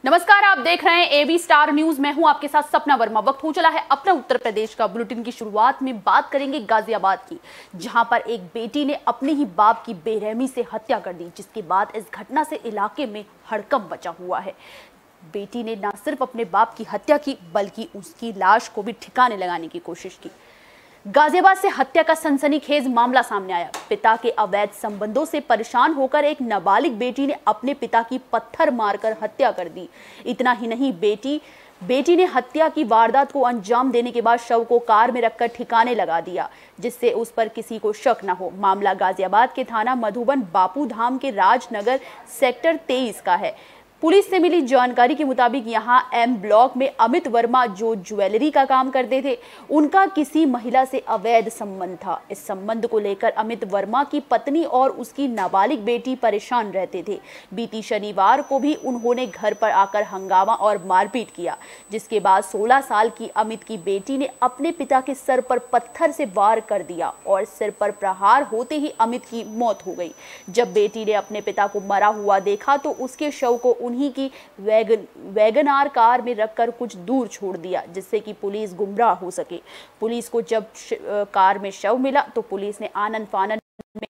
नमस्कार, आप देख रहे हैं एबी स्टार न्यूज। मैं हूं आपके साथ सपना वर्मा। वक्त हो चला है अपना उत्तर प्रदेश का। बुलेटिन की शुरुआत में बात करेंगे गाजियाबाद की, जहां पर एक बेटी ने अपने ही बाप की बेरहमी से हत्या कर दी, जिसके बाद इस घटना से इलाके में हड़कंप मचा हुआ है। बेटी ने न सिर्फ अपने बाप की हत्या की, बल्कि उसकी लाश को भी ठिकाने लगाने की कोशिश की। गाजियाबाद से हत्या का सनसनीखेज मामला सामने आया। पिता के अवैध संबंधों से परेशान होकर एक नाबालिग बेटी ने अपने पिता की पत्थर मारकर हत्या कर दी। इतना ही नहीं, बेटी ने हत्या की वारदात को अंजाम देने के बाद शव को कार में रखकर ठिकाने लगा दिया, जिससे उस पर किसी को शक न हो। मामला गाजियाबाद के थाना मधुबन बापू धाम के राजनगर सेक्टर 23 का है। पुलिस से मिली जानकारी के मुताबिक यहां एम ब्लॉक में अमित वर्मा, जो ज्वेलरी का काम करते थे, उनका किसी महिला से अवैध संबंध था। इस संबंध को लेकर अमित वर्मा की पत्नी और उसकी नाबालिग बेटी परेशान रहते थे। बीती शनिवार को भी उन्होंने घर पर आकर हंगामा और मारपीट किया, जिसके बाद 16 साल की अमित की बेटी ने अपने पिता के सर पर पत्थर से वार कर दिया और सिर पर प्रहार होते ही अमित की मौत हो गई। जब बेटी ने अपने पिता को मरा हुआ देखा तो उसके शव को उन्हीं की वैगनार कार में रखकर कुछ दूर छोड़ दिया, जिससे कि पुलिस गुमराह हो सके। पुलिस को जब कार में शव मिला तो पुलिस ने आनन फानन में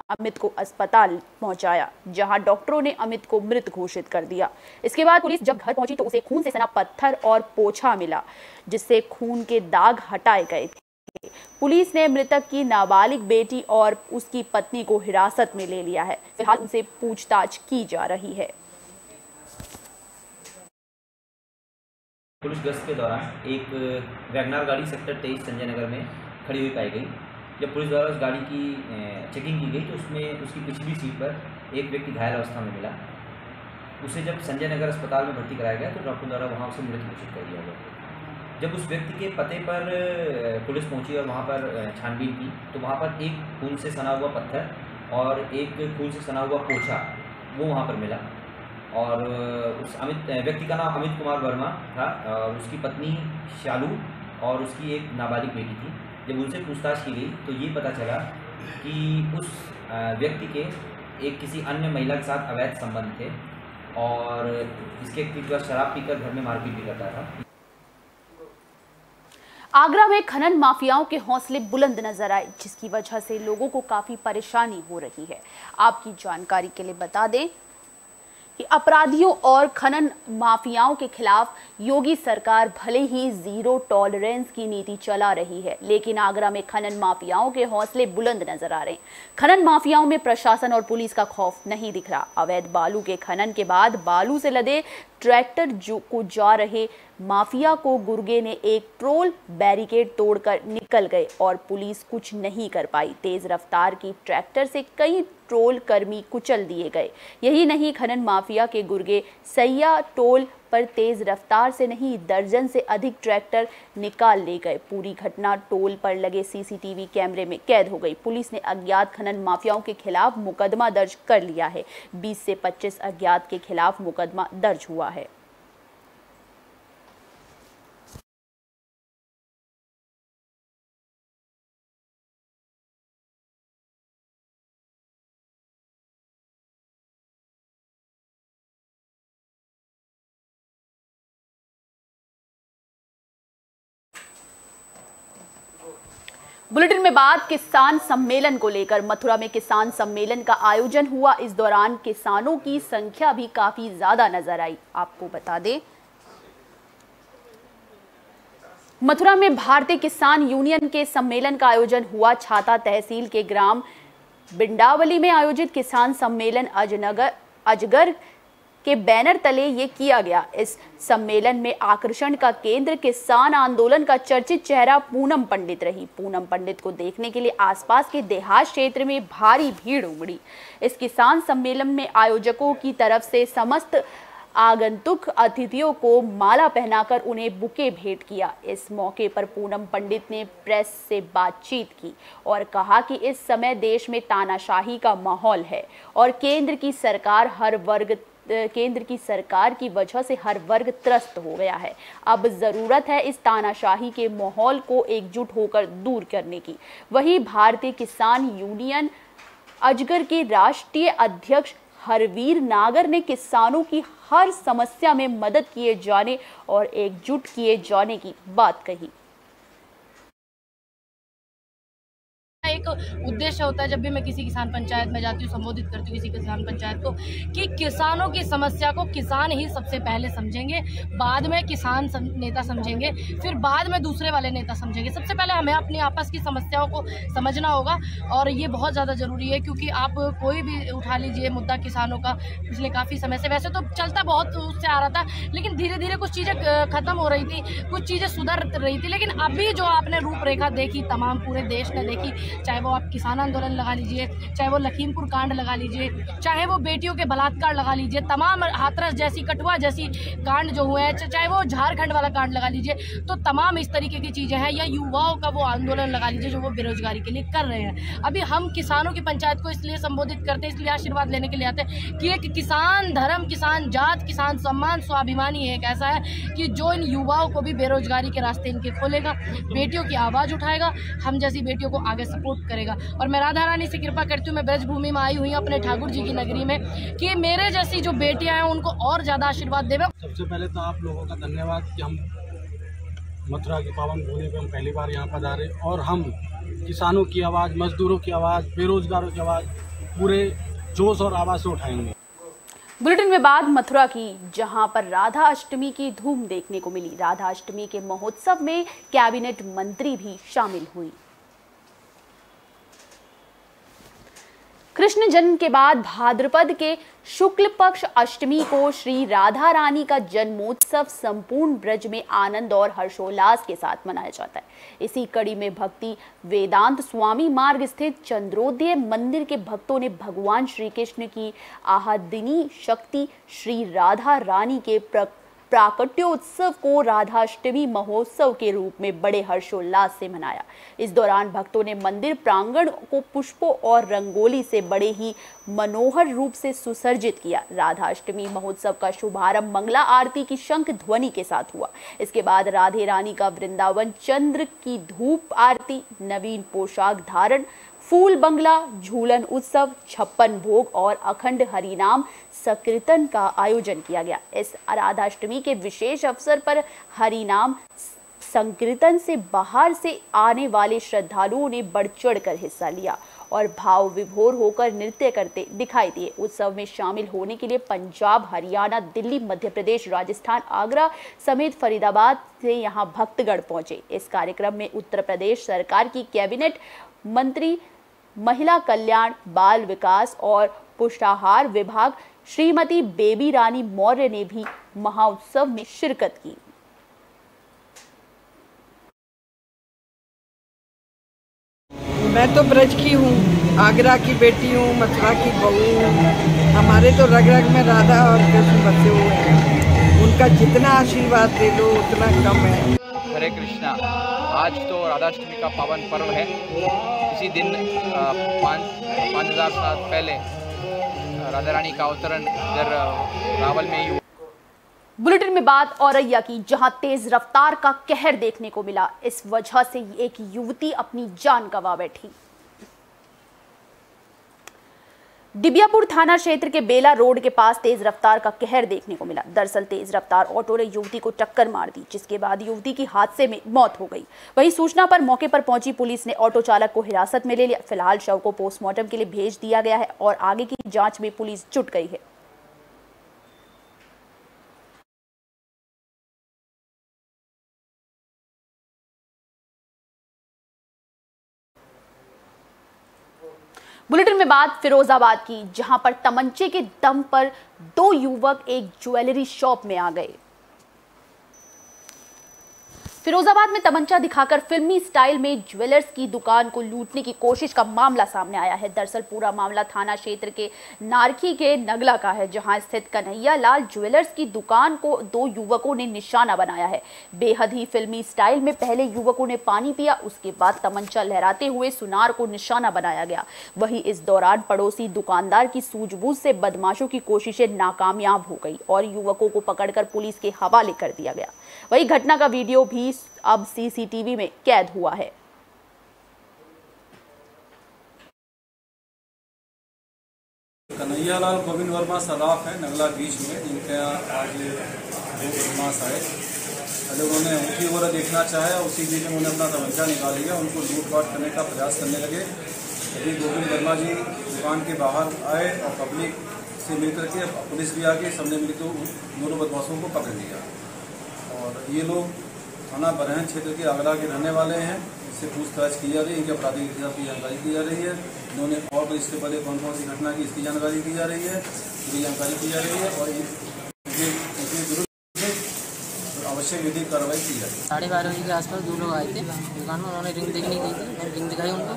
अमित को अस्पताल पहुंचाया, जहां डॉक्टरों ने अमित को मृत घोषित कर दिया। इसके बाद पुलिस जब घर पहुंची तो उसे खून से सना पत्थर और पोछा मिला, जिससे खून के दाग हटाए गए थे। पुलिस ने मृतक की नाबालिग बेटी और उसकी पत्नी को हिरासत में ले लिया है। फिलहाल उनसे पूछताछ की जा रही है। पुलिस गश्त के दौरान एक वैगनार गाड़ी सेक्टर 23 संजय नगर में खड़ी हुई पाई गई। जब पुलिस द्वारा उस गाड़ी की चेकिंग की गई तो उसमें उसकी पिछली सीट पर एक व्यक्ति घायल अवस्था में मिला। उसे जब संजय नगर अस्पताल में भर्ती कराया गया तो डॉक्टर द्वारा वहां उसे मृत घोषित कर दिया गया। जब उस व्यक्ति के पते पर पुलिस पहुंची और वहां पर छानबीन की तो वहां पर एक खून से सना हुआ पत्थर और एक खून से सना हुआ पोछा वो वहाँ पर मिला। और उस व्यक्ति का नाम अमित कुमार वर्मा था और उसकी पत्नी शालू और उसकी एक नाबालिग बेटी थी। जब उनसे पूछताछ की गई तो ये पता चला कि उस व्यक्ति के एक किसी अन्य महिला के साथ अवैध संबंध थे और इसके बाद शराब पीकर घर में मारपीट भी करता था। आगरा में खनन माफियाओं के हौसले बुलंद नजर आए, जिसकी वजह से लोगों को काफी परेशानी हो रही है। आपकी जानकारी के लिए बता दें कि अपराधियों और खनन माफियाओं के खिलाफ योगी सरकार भले ही जीरो टॉलरेंस की नीति चला रही है, लेकिन आगरा में खनन माफियाओं के हौसले बुलंद नजर आ रहे हैं। खनन माफियाओं में प्रशासन और पुलिस का खौफ नहीं दिख रहा। अवैध बालू के खनन के बाद बालू से लदे ट्रैक्टर को जा रहे माफिया को गुर्गे ने एक टोल बैरिकेड तोड़कर निकल गए और पुलिस कुछ नहीं कर पाई। तेज रफ्तार की ट्रैक्टर से कई टोल कर्मी कुचल दिए गए। यही नहीं, खनन माफिया के गुर्गे सैया टोल पर तेज रफ्तार से नहीं, दर्जन से अधिक ट्रैक्टर निकाल ले गए। पूरी घटना टोल पर लगे सीसीटीवी कैमरे में कैद हो गई। पुलिस ने अज्ञात खनन माफियाओं के खिलाफ मुकदमा दर्ज कर लिया है। 20 से 25 अज्ञात के खिलाफ मुकदमा दर्ज हुआ है। बुलेटिन में बात किसान सम्मेलन को लेकर। मथुरा में किसान सम्मेलन का आयोजन हुआ। इस दौरान किसानों की संख्या भी काफी ज्यादा नजर आई। आपको बता दें, मथुरा में भारतीय किसान यूनियन के सम्मेलन का आयोजन हुआ। छाता तहसील के ग्राम बिंडावली में आयोजित किसान सम्मेलन अजगर के बैनर तले ये किया गया। इस सम्मेलन में आकर्षण का केंद्र किसान आंदोलन का चर्चित चेहरा पूनम पंडित रही। पूनम पंडित को देखने के लिए आसपास के देहात क्षेत्र में भारी भीड़ उमड़ी। इस किसान सम्मेलन में आयोजकों की तरफ से समस्त आगंतुक अतिथियों को माला पहनाकर उन्हें बुके भेंट किया। इस मौके पर पूनम पंडित ने प्रेस से बातचीत की और कहा कि इस समय देश में तानाशाही का माहौल है और केंद्र की सरकार की वजह से हर वर्ग त्रस्त हो गया है। अब जरूरत है इस तानाशाही के माहौल को एकजुट होकर दूर करने की। वहीं भारतीय किसान यूनियन अजगर के राष्ट्रीय अध्यक्ष हरवीर नागर ने किसानों की हर समस्या में मदद किए जाने और एकजुट किए जाने की बात कही। एक उद्देश्य होता है जब भी मैं किसी किसान पंचायत में जाती हूँ, संबोधित करती हूँ किसी किसान पंचायत को, कि किसानों की समस्या को किसान ही सबसे पहले समझेंगे, बाद में किसान नेता समझेंगे, फिर बाद में दूसरे वाले नेता समझेंगे। सबसे पहले हमें अपनी आपस की समस्याओं को समझना होगा और ये बहुत ज़्यादा ज़रूरी है, क्योंकि आप कोई भी उठा लीजिए मुद्दा किसानों का, पिछले काफ़ी समय से वैसे तो चलता बहुत उससे आ रहा था, लेकिन धीरे धीरे कुछ चीज़ें ख़त्म हो रही थी, कुछ चीज़ें सुधर रही थी। लेकिन अभी जो आपने रूपरेखा देखी, तमाम पूरे देश ने देखी, चाहे वो आप किसान आंदोलन लगा लीजिए, चाहे वो लखीमपुर कांड लगा लीजिए, चाहे वो बेटियों के बलात्कार लगा लीजिए, तमाम हाथरस जैसी, कठुआ जैसी कांड जो हुए हैं, चाहे वो झारखंड वाला कांड लगा लीजिए, तो तमाम इस तरीके की चीज़ें हैं, या युवाओं का वो आंदोलन लगा लीजिए जो वो बेरोजगारी के लिए कर रहे हैं। अभी हम किसानों की पंचायत को इसलिए संबोधित करते हैं, इसलिए आशीर्वाद लेने के लिए आते हैं कि एक किसान धर्म, किसान जात, किसान सम्मान, स्वाभिमानी एक ऐसा है कि जो इन युवाओं को भी बेरोजगारी के रास्ते इनके खोलेगा, बेटियों की आवाज़ उठाएगा, हम जैसी बेटियों को आगे सपोर्ट करेगा। और मैं राधा रानी से कृपा करती हूँ, मैं ब्रजभूमि में आई हुई हूँ अपने ठाकुर जी की नगरी में, कि मेरे जैसी जो बेटियां हैं उनको और ज़्यादा आशीर्वाद देवे। सबसे पहले तो आप लोगों का धन्यवाद कि हम मथुरा की पावन भूमि पे हम पहली बार यहाँ पधारे और हम किसानों की आवाज़, मजदूरों की आवाज़, बेरोजगारों की आवाज़ पूरे जोश और आवाज़ से उठाएंगे। बुलेटिन में बात मथुरा की, जहां पर राधा अष्टमी की धूम देखने को मिली। राधा अष्टमी के महोत्सव में कैबिनेट मंत्री भी शामिल हुई। कृष्ण जन्म के बाद भाद्रपद के शुक्ल पक्ष अष्टमी को श्री राधा रानी का जन्मोत्सव संपूर्ण ब्रज में आनंद और हर्षोल्लास के साथ मनाया जाता है। इसी कड़ी में भक्ति वेदांत स्वामी मार्ग स्थित चंद्रोदय मंदिर के भक्तों ने भगवान श्री कृष्ण की आहादिनी शक्ति श्री राधा रानी के प्राकट्योत्सव को राधाष्टमी महोत्सव के रूप में बड़े हर्षोल्लास से मनाया। इस दौरान भक्तों ने मंदिर प्रांगण को पुष्पों और रंगोली से बड़े ही मनोहर रूप से सुसज्जित किया। राधाष्टमी महोत्सव का शुभारंभ मंगला आरती की शंख ध्वनि के साथ हुआ। इसके बाद राधे रानी का वृंदावन चंद्र की धूप आरती, नवीन पोशाक धारण, फूल बंगला, झूलन उत्सव, 56 भोग और अखंड हरिनाम संकीर्तन का आयोजन किया गया। इस राधाष्टमी के विशेष अवसर पर हरिनाम संकीर्तन से बाहर से आने वाले श्रद्धालुओं ने बढ़ चढ़कर हिस्सा लिया और भाव विभोर होकर नृत्य करते दिखाई दिए। उत्सव में शामिल होने के लिए पंजाब, हरियाणा, दिल्ली, मध्य प्रदेश, राजस्थान, आगरा समेत फरीदाबाद से यहां भक्तगण पहुंचे। इस कार्यक्रम में उत्तर प्रदेश सरकार की कैबिनेट मंत्री महिला कल्याण, बाल विकास और पुष्टाहार विभाग श्रीमती बेबी रानी मौर्य ने भी महोत्सव में शिरकत की। मैं तो ब्रज की हूँ, आगरा की बेटी हूँ, मथुरा की बहू हूँ। हमारे तो रग रग में राधा और कृष्ण बसे हुए हैं। उनका जितना आशीर्वाद दे लो उतना कम है। हरे कृष्णा। आज तो राधाष्टमी का पावन पर्व है। इसी दिन 5000 साल पहले राधा रानी का अवतरण इधर रावल में ही हुआ। बुलेटिन में बात औरैया की, जहां तेज रफ्तार का कहर देखने को मिला। इस वजह से एक युवती अपनी जान गंवा बैठी। डिबियापुर थाना क्षेत्र के बेला रोड के पास तेज रफ्तार का कहर देखने को मिला। दरअसल तेज रफ्तार ऑटो ने युवती को टक्कर मार दी, जिसके बाद युवती की हादसे में मौत हो गई। वहीं सूचना पर मौके पर पहुंची पुलिस ने ऑटो चालक को हिरासत में ले लिया। फिलहाल शव को पोस्टमार्टम के लिए भेज दिया गया है और आगे की जांच में पुलिस जुट गई है। बुलेटिन में बात फिरोजाबाद की, जहां पर तमंचे के दम पर 2 युवक एक ज्वेलरी शॉप में आ गए। फिरोजाबाद में तमंचा दिखाकर फिल्मी स्टाइल में ज्वेलर्स की दुकान को लूटने की कोशिश का मामला सामने आया है। दरअसल पूरा मामला थाना क्षेत्र के नारखी के नगला का है, जहां स्थित कन्हैया लाल ज्वेलर्स की दुकान को 2 युवकों ने निशाना बनाया है। बेहद ही फिल्मी स्टाइल में पहले युवकों ने पानी पिया, उसके बाद तमंचा लहराते हुए सुनार को निशाना बनाया गया। वहीं इस दौरान पड़ोसी दुकानदार की सूझबूझ से बदमाशों की कोशिशें नाकामयाब हो गई और युवकों को पकड़कर पुलिस के हवाले कर दिया गया। वहीं घटना का वीडियो भी अब सीसीटीवी में कैद हुआ है। कन्हैयालाल गोविंद वर्मा सदाफ है नगला बीच में, जिनके आज 2 बदमाश आए। पहले उन्होंने अंगूठी वगैरह देखना चाहा, उसी बीच में उन्होंने अपना तमंचा निकाल लिया, उनको लूटपाट करने का प्रयास करने लगे। अभी गोविंद वर्मा जी दुकान के बाहर आए और पब्लिक से मिलकर के पुलिस भी आ गई, सबने मिलकर दोनों बदमाशों को पकड़ लिया। और ये लोग थाना बरहन क्षेत्र के आगरा के रहने वाले हैं। इससे पूछताछ की जा रही है, इनके आपराधिक इतिहास की जानकारी की जा रही है। इन्होंने और तो इसके पहले कौन कौन सी घटना की इसकी जानकारी की जा रही है, पूरी जानकारी की जा रही है और इनके विरुद्ध आवश्यक विधिक कार्रवाई की जा रही है। 12:30 बजे के आसपास 2 लोग आए थे दुकान में, उन्होंने रिंग देखने गई थी, मैंने रिंग दिखाई उनको।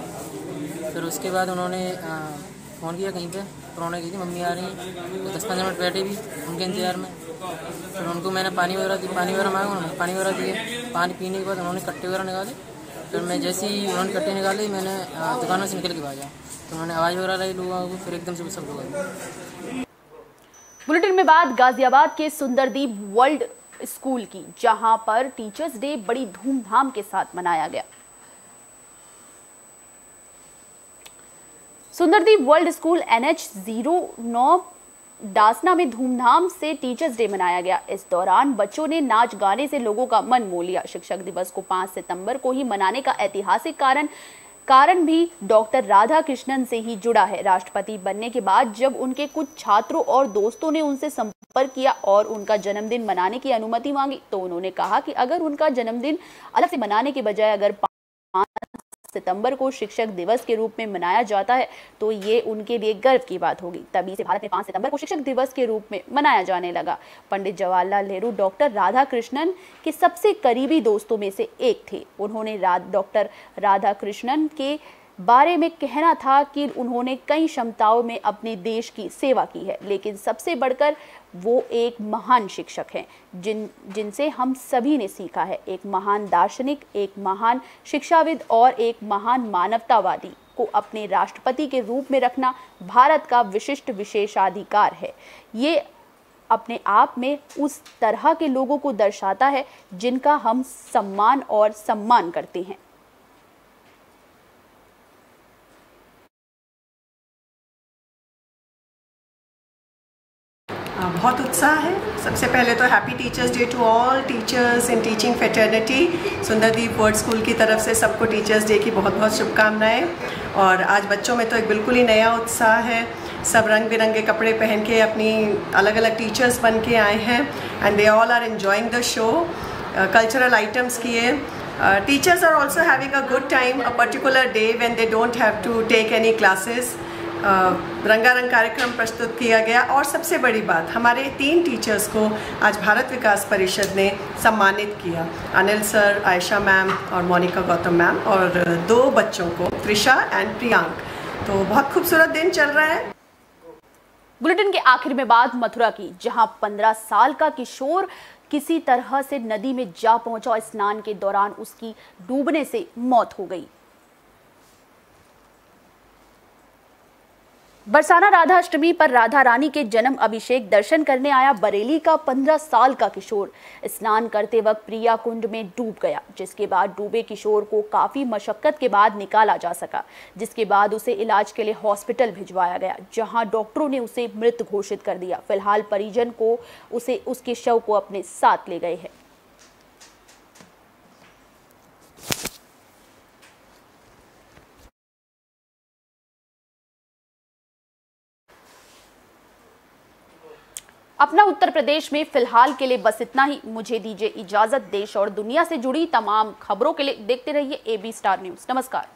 फिर उसके बाद उन्होंने फ़ोन किया कहीं पे, फिर उन्होंने कही थी मम्मी आ रही हैं, तो 10-15 मिनट बैठे भी उनके इंतजार में। फिर उनको मैंने पानी वगैरह मांगा, उन्होंने पानी वगैरह दिए। पानी पीने के बाद उन्होंने कट्टे वगैरह निकाले। फिर मैं जैसे ही उन्होंने कट्टे निकाले, मैंने दुकान से निकल के भागा, तो उन्होंने आवाज़ वगैरह लाई लोगों को, फिर एकदम से सब लोग आए। बुलेटिन में बात गाजियाबाद के सुंदरदीप वर्ल्ड स्कूल की, जहां पर टीचर्स डे बड़ी धूमधाम के साथ मनाया गया। सुंदरदीप वर्ल्ड स्कूल NH09 डासना में धूमधाम से टीचर्स डे मनाया गया। इस दौरान बच्चों ने नाच गाने से लोगों का मन मोह लिया। शिक्षक दिवस को 5 सितंबर को ही मनाने का ऐतिहासिक कारण भी डॉक्टर राधा कृष्णन से ही जुड़ा है। राष्ट्रपति बनने के बाद जब उनके कुछ छात्रों और दोस्तों ने उनसे संपर्क किया और उनका जन्मदिन मनाने की अनुमति मांगी, तो उन्होंने कहा कि अगर उनका जन्मदिन अलग से मनाने के बजाय अगर 5 सितंबर को शिक्षक दिवस के रूप में मनाया जाता है तो ये उनके लिए गर्व की बात होगी। तभी से भारत में 5 सितंबर को शिक्षक दिवस के रूप में मनाया जाने लगा। पंडित जवाहरलाल नेहरू डॉक्टर राधा कृष्णन के सबसे करीबी दोस्तों में से एक थे। उन्होंने डॉक्टर राधा कृष्णन के बारे में कहना था कि उन्होंने कई क्षमताओं में अपने देश की सेवा की है, लेकिन सबसे बढ़कर वो एक महान शिक्षक हैं जिनसे हम सभी ने सीखा है। एक महान दार्शनिक, एक महान शिक्षाविद और एक महान मानवतावादी को अपने राष्ट्रपति के रूप में रखना भारत का विशिष्ट विशेषाधिकार है। ये अपने आप में उस तरह के लोगों को दर्शाता है जिनका हम सम्मान करते हैं। बहुत उत्साह है। सबसे पहले तो happy teachers day to all teachers in teaching fraternity. Sunderdeep world school की तरफ से सबको टीचर्स डे की बहुत बहुत शुभकामनाएं। और आज बच्चों में तो एक बिल्कुल ही नया उत्साह है। सब रंग बिरंगे कपड़े पहन के अपनी अलग अलग टीचर्स बन के आए हैं and they all are enjoying the show. Cultural items किए। Teachers are also having a good time, a particular day when they don't have to take any classes. रंगारंग कार्यक्रम प्रस्तुत किया गया। और सबसे बड़ी बात, हमारे 3 टीचर्स को आज भारत विकास परिषद ने सम्मानित किया। अनिल सर, आयशा मैम और मोनिका गौतम मैम, और 2 बच्चों को, त्रिशा एंड प्रियांक। तो बहुत खूबसूरत दिन चल रहा है। बुलेटिन के आखिर में बात मथुरा की, जहां 15 साल का किशोर किसी तरह से नदी में जा पहुंचा। स्नान के दौरान उसकी डूबने से मौत हो गई। बरसाना राधा अष्टमी पर राधा रानी के जन्म अभिषेक दर्शन करने आया बरेली का 15 साल का किशोर स्नान करते वक्त प्रिया कुंड में डूब गया, जिसके बाद डूबे किशोर को काफी मशक्कत के बाद निकाला जा सका, जिसके बाद उसे इलाज के लिए हॉस्पिटल भिजवाया गया, जहां डॉक्टरों ने उसे मृत घोषित कर दिया। फिलहाल परिजन को उसके शव को अपने साथ ले गए हैं। अपना उत्तर प्रदेश में फिलहाल के लिए बस इतना ही। मुझे दीजिए इजाजत। देश और दुनिया से जुड़ी तमाम खबरों के लिए देखते रहिए AB स्टार न्यूज़। नमस्कार।